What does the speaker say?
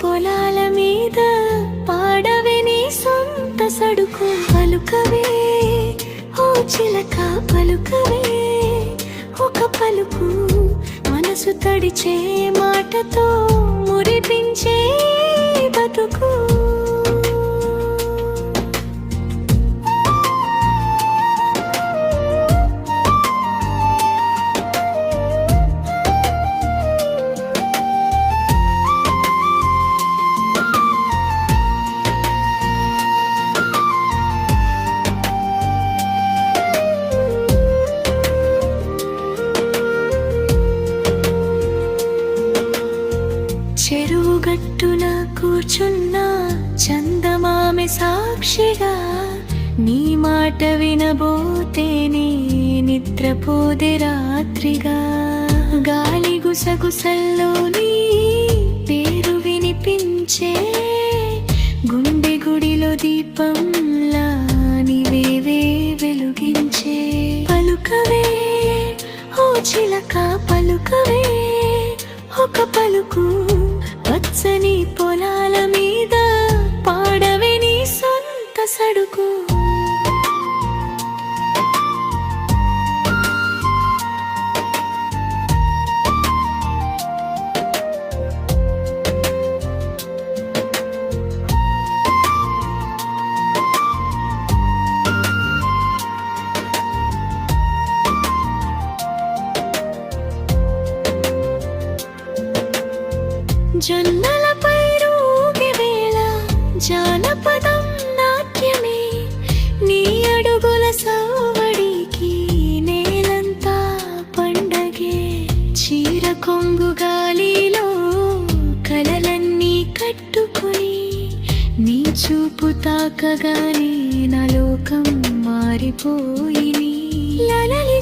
పొలాల మీద పాడవే నీ సొంత సడుకు. పలుకవే ఓ చిలక పలుకవే ఒక పలుకు, మనసు తడిచే మాటతో మురిపించే బతుకు. చెరువు గట్టున కూర్చున్న చందమామె సాక్షిగా, నీ మాట వినబోతేనే నిద్రపోదే రాత్రిగా. గాలి గుసగుసల్లో నీ పేరు వినిపించే, గుండె గుడిలో దీపంలా నీవేవే వెలుగించే. పలుకవే ఓ చిలక పలుకవే ఒక పలుకు, పచ్చని పొలాల మీద పాడవే నీ సొంత సడుకు. జొన్నలపై రూగే వేళ జానపదం నాట్యమే, నీ అడుగుల సవ్వడికి నేలంతా పండగే. చీర కొంగు గాలిలో కలలన్నీ కట్టుకొని, నీ చూపు తాకగానే నా లోకం మారిపోయి. లలలి